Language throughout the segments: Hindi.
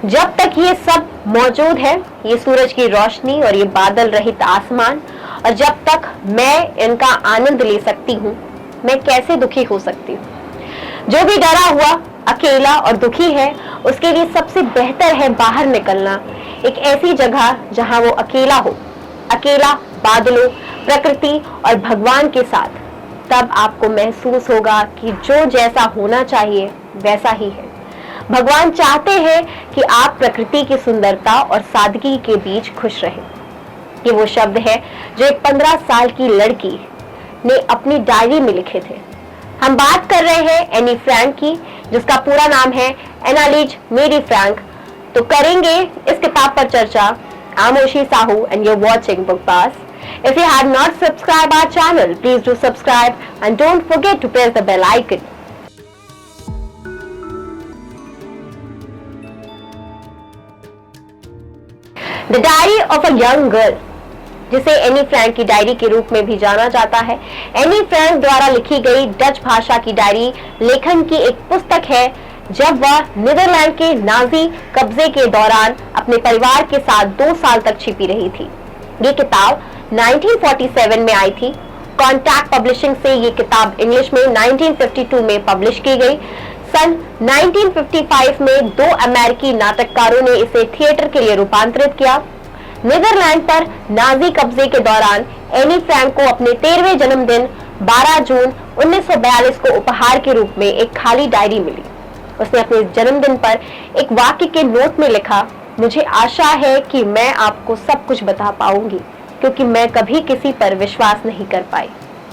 जब तक ये सब मौजूद है, ये सूरज की रोशनी और ये बादल रहित आसमान, और जब तक मैं इनका आनंद ले सकती हूँ, मैं कैसे दुखी हो सकती हूँ। जो भी डरा हुआ, अकेला और दुखी है, उसके लिए सबसे बेहतर है बाहर निकलना, एक ऐसी जगह जहां वो अकेला हो, अकेला बादलों, प्रकृति और भगवान के साथ। तब आपको महसूस होगा कि जो जैसा होना चाहिए वैसा ही है। भगवान चाहते हैं कि आप प्रकृति की सुंदरता और सादगी के बीच खुश रहें। ये वो शब्द है जो एक 15 साल की लड़की ने अपनी डायरी में लिखे थे। हम बात कर रहे हैं एनी फ्रैंक की, जिसका पूरा नाम है एनालिज मेरी फ्रैंक। तो करेंगे इस किताब पर चर्चा। I'm Oshi Sahu and you're watching Book Pass. If you have not subscribed our channel, please do subscribe and don't forget to press the bell icon. The Diary of a Young Girl, जिसे एनी फ्रैंक की डायरी के रूप में भी जाना जाता है, एनी फ्रैंक द्वारा लिखी गई डच भाषा की डायरी लेखन की एक पुस्तक है जब वह नीदरलैंड के नाजी कब्जे के दौरान अपने परिवार के साथ 2 साल तक छिपी रही थी। ये किताब 1947 में आई थी। कॉन्टैक्ट पब्लिशिंग से ये किताब इंग्लिश में 1952 में पब्लिश की गई। सन 1955 में 2 अमेरिकी नाटककारों ने इसे थिएटर के लिए रूपांतरित किया। नीदरलैंड पर नाजी कब्जे के दौरान एनी फ्रैंक को अपने 13वें जन्मदिन 12 जून 1942 को उपहार के रूप में एक खाली डायरी मिली। उसने अपने जन्मदिन पर एक वाक्य के नोट में लिखा, मुझे आशा है कि मैं आपको सब कुछ बता पाऊंगी क्योंकि मैं कभी किसी पर विश्वास नहीं कर पाई,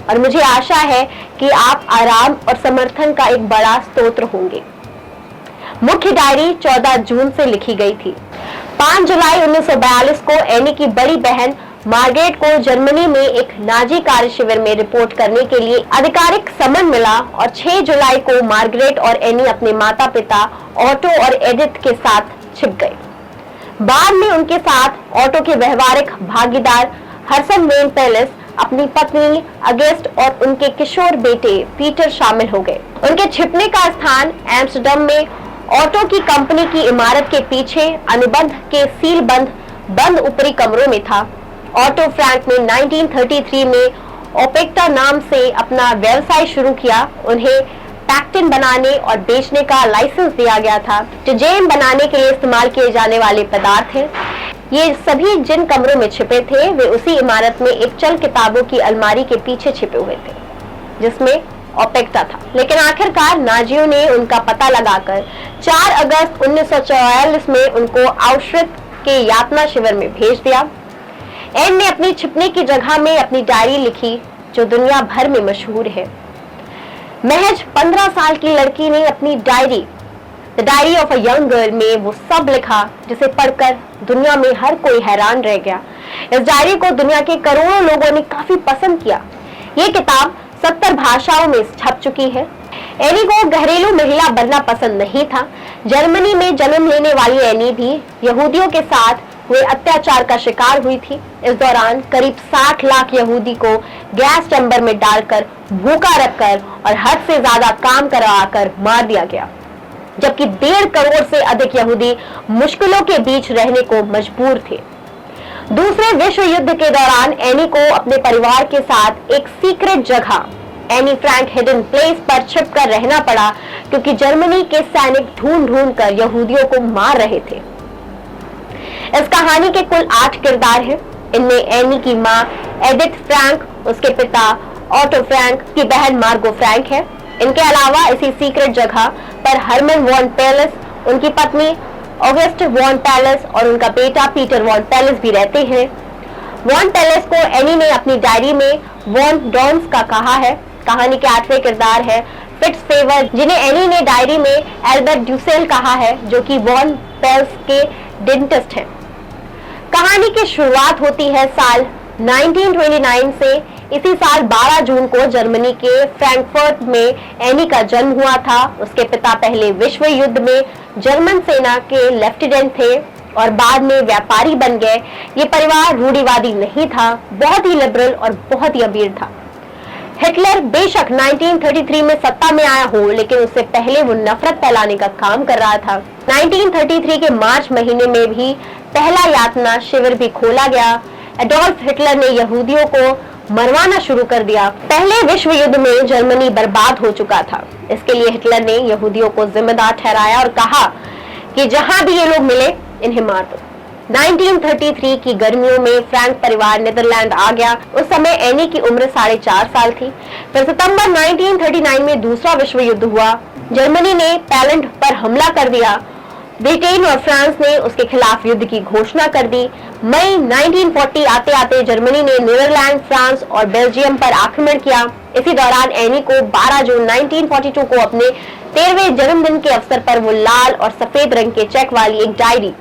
और मुझे आशा है कि आप आराम और समर्थन का एक बड़ा स्रोत होंगे। मुख्य डायरी 14 जून से लिखी गई थी। 5 जुलाई 1942 को एनी की बड़ी बहन मार्गरेट को जर्मनी में एक नाजी कार्य शिविर में रिपोर्ट करने के लिए आधिकारिक समन मिला और 6 जुलाई को मार्गरेट और एनी अपने माता पिता ऑटो और एडिथ के साथ छिप गए। बाद में उनके साथ ऑटो के व्यवहारिक भागीदार हर्सन वेन पेलिस, अपनी पत्नी अगेस्ट और उनके किशोर बेटे पीटर शामिल हो गए। उनके छिपने का स्थान एम्स्टर्डम में ऑटो की कंपनी की इमारत के पीछे अनुबंध के सील बंद ऊपरी कमरों में था। ऑटो फ्रैंक ने 1933 में ओपेक्टा नाम से अपना व्यवसाय शुरू किया। उन्हें पैक्टिन बनाने और बेचने का लाइसेंस दिया गया था, जो जैम बनाने के लिए इस्तेमाल किए जाने वाले पदार्थ हैं। ये सभी जिन कमरों में छिपे थे वे उसी इमारत में एक चल किताबों की अलमारी के पीछे छिपे हुए थे जिसमें ओपेक्टा था। लेकिन आखिरकार नाजियों ने उनका पता लगाकर 4 अगस्त 1944 में उनको आउश्विट्ज के यातना शिविर में भेज दिया। एन ने अपनी छिपने की जगह में अपनी डायरी लिखी जो दुनिया भर में मशहूर है। महज 15 साल की लड़की ने अपनी diary the diary of a young girl में वो सब लिखा जिसे पढ़कर दुनिया में हर कोई हैरान रह गया। इस डायरी को दुनिया के करोड़ों लोगों ने काफी पसंद किया। ये किताब 70 भाषाओं में छप चुकी है। एनी को घरेलू महिला बनना पसंद नहीं था। जर्मनी में जन्म लेने वाली एनी भी यहूदियों के साथ हुए अत्याचार का शिकार हुई थी। इस दौरान करीब 60 लाख यहूदी को गैस चैम्बर में डालकर भूखा रखकर और हद से ज्यादा काम करवाकर मार दिया गया, जबकि 1.5 करोड़ से अधिक यहूदी मुश्किलों के बीच रहने को मजबूर थे। दूसरे विश्व युद्ध के दौरान एनी को अपने परिवार के साथ एक सीक्रेट जगह एनी फ्रैंक हिडन प्लेस पर छिपकर रहना पड़ा क्योंकि जर्मनी के सैनिक ढूंढ कर यहूदियों को मार रहे थे। इस कहानी के कुल 8 किरदार हैं। इनमें एनी की मां एडिथ फ्रैंक, उसके पिता ऑटो फ्रैंक, की बहन मार्गो फ्रैंक है। इनके अलावा इसी सीक्रेट जगह पर हर्मन वॉन पेलिस, उनकी पत्नी ऑगस्ट वॉन पेलिस और उनका बेटा पीटर वॉन पेलिस भी रहते हैं। वॉन पेलिस को एनी ने अपनी डायरी में वॉन डॉन्स का कहा है। कहानी के 8वें किरदार है फिट्स फेवर, जिन्हें एनी ने डायरी में एल्बर्ट ड्यूसेल कहा है, जो कि वॉन पेलिस के डेंटिस्ट हैं। कहानी की शुरुआत होती है साल 1929 से। इसी साल 12 जून को जर्मनी के फ्रैंकफर्ट में एनी का जन्म हुआ था। उसके पिता पहले विश्व युद्ध में जर्मन सेना के लेफ्टिनेंट थे और बाद में व्यापारी बन गए। ये परिवार रूढ़िवादी नहीं था, बहुत ही लिबरल और बहुत ही अमीर था। हिटलर बेशक 1933 में सत्ता में आया हो, लेकिन उससे पहले वो नफरत फैलाने का काम कर रहा था। 1933 के मार्च महीने में भी पहला यातना शिविर भी खोला गया। एडोल्फ हिटलर ने यहूदियों को मरवाना शुरू कर दिया। पहले विश्व युद्ध में जर्मनी बर्बाद हो चुका था। इसके लिए हिटलर ने यहूदियों को जिम्मेदार ठहराया और कहा कि जहां भी ये लोग मिले इन्हें मार दो। 1933 की गर्मियों में फ्रैंक परिवार नीदरलैंड आ गया। उस समय एनी की उम्र 4.5 साल थी। फिर सितंबर 1939 में दूसरा विश्व युद्ध हुआ। जर्मनी ने पोलैंड पर हमला कर दिया। ब्रिटेन और फ्रांस ने उसके खिलाफ युद्ध की घोषणा कर दी। मई 1940 आते आते जर्मनी ने नीदरलैंड, फ्रांस और बेल्जियम पर आक्रमण किया। इसी दौरान एनी को 12 जून 1942 को अपने 13वें जन्मदिन के अवसर पर वो लाल और सफेद रंग के चेक वाली एक डायरी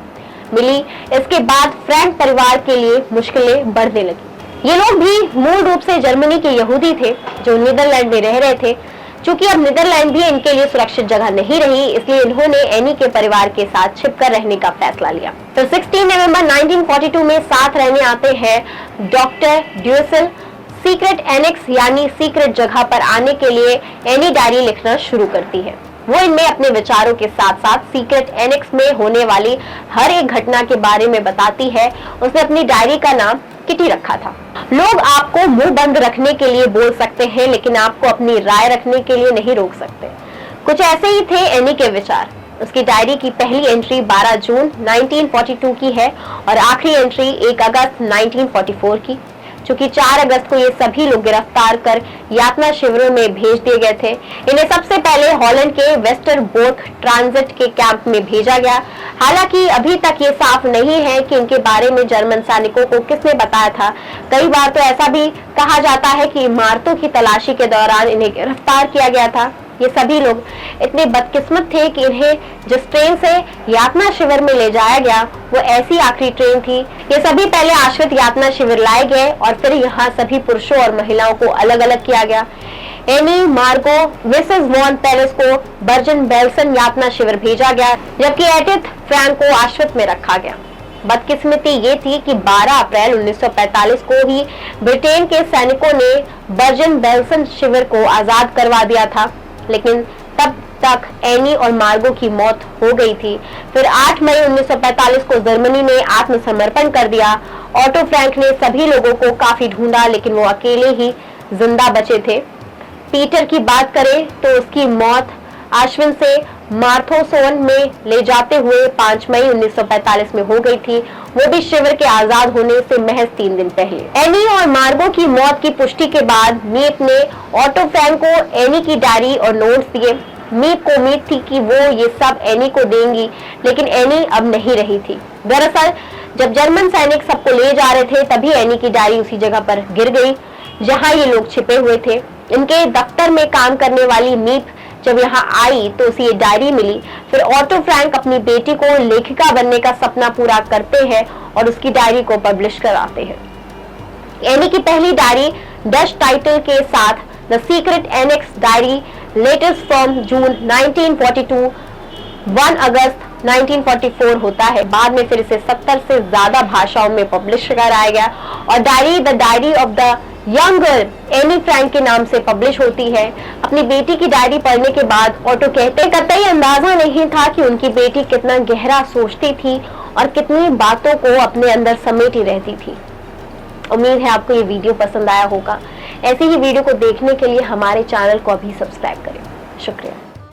मिली। इसके बाद फ्रैंक परिवार के लिए मुश्किलें बढ़ने लगी। ये लोग भी मूल रूप से जर्मनी के यहूदी थे जो नीदरलैंड में रह रहे थे। चूंकि अब नीदरलैंड भी इनके लिए सुरक्षित जगह नहीं रही, इसलिए इन्होंने एनी के परिवार के साथ छिपकर रहने का फैसला लिया। तो 16 नवंबर 1942 में साथ रहने आते हैं डॉक्टर ड्यूसेल। सीक्रेट एनेक्स यानी सीक्रेट जगह पर आने के लिए एनी डायरी लिखना शुरू करती है। वो इनमें अपने विचारों के साथ साथ सीक्रेट एनेक्स में होने वाली हर एक घटना के बारे में बताती है। उसने अपनी डायरी का नाम किटी रखा था। लोग आपको मुंह बंद रखने के लिए बोल सकते हैं, लेकिन आपको अपनी राय रखने के लिए नहीं रोक सकते। कुछ ऐसे ही थे एनी के विचार। उसकी डायरी की पहली एंट्री 12 जून 1942 की है और आखिरी एंट्री 1 अगस्त 1944 की। चूंकि 4 अगस्त को ये सभी लोग गिरफ्तार कर यातना शिविरों में भेज दिए गए थे। इन्हें सबसे पहले हॉलैंड के वेस्टरबोर्ग ट्रांजिट के कैंप में भेजा गया। हालांकि अभी तक ये साफ नहीं है कि इनके बारे में जर्मन सैनिकों को किसने बताया था। कई बार तो ऐसा भी कहा जाता है कि इमारतों की तलाशी के दौरान इन्हें गिरफ्तार किया गया था। ये सभी लोग इतने बदकिस्मत थे कि इन्हें जिस ट्रेन से यातना शिविर में ले जाया गया वो ऐसी आखिरी ट्रेन थी। ये सभी पहले आश्रित यातना शिविर लाए गए और फिर यहाँ सभी पुरुषों और महिलाओं को अलग अलग किया गया। एनी, मार्गो, मिसेस वॉन पेरिस को बर्जन बेल्सन यातना शिविर भेजा गया, जबकि एडिथ फ्रैंक को आश्रित में रखा गया। बदकिस्मती ये थी कि 12 अप्रैल 1945 को ही ब्रिटेन के सैनिकों ने बर्जन बेल्सन शिविर को आजाद करवा दिया था, लेकिन तब तक एनी और मार्गो की मौत हो गई थी। फिर 8 मई 1945 को जर्मनी ने आत्मसमर्पण कर दिया। ऑटो फ्रैंक ने सभी लोगों को काफी ढूंढा, लेकिन वो अकेले ही जिंदा बचे थे। पीटर की बात करें तो उसकी मौत आश्विन से मार्थोसोन में ले जाते हुए 5 मई 1945 में हो गई थी, वो भी शिविर के आजाद होने से महज 3 दिन पहले। एनी और मार्गो की मौत की पुष्टि के बाद मीप ने ऑटो फ्रैंक को एनी की डायरी और नोट्स दिए। मीप को उम्मीद थी कि वो ये सब एनी को देंगी, लेकिन एनी अब नहीं रही थी। दरअसल जब जर्मन सैनिक सबको ले जा रहे थे तभी एनी की डायरी उसी जगह पर गिर गई जहां ये लोग छिपे हुए थे। इनके दफ्तर में काम करने वाली मीप जब यहाँ आई तो उसे ये डायरी मिली। फिर ऑटो फ्रैंक अपनी बेटी को लेखिका बनने का सपना पूरा करते हैं और उसकी डायरी को पब्लिश कराते हैं। एनी की पहली डायरी डच टाइटल के साथ the secret annex diary latest from June 1942 1 अगस्त 1944 होता है। बाद में फिर इसे 70 से ज्यादा भाषाओं में पब्लिश कराया गया और diary the diary of the young girl Anne Frank के नाम से पब्लिश होती है। अपनी बेटी की डायरी पढ़ने के बाद ऑटो कहते कतई अंदाजा नहीं था कि उनकी बेटी कितना गहरा सोचती थी और कितनी बातों को अपने अंदर समेटी रहती थी। उम्मीद है आपको ये वीडियो पसंद आया होगा। ऐसे ही वीडियो को देखने के लिए हमारे चैनल को अभी सब्सक्राइब करें। शुक्रिया।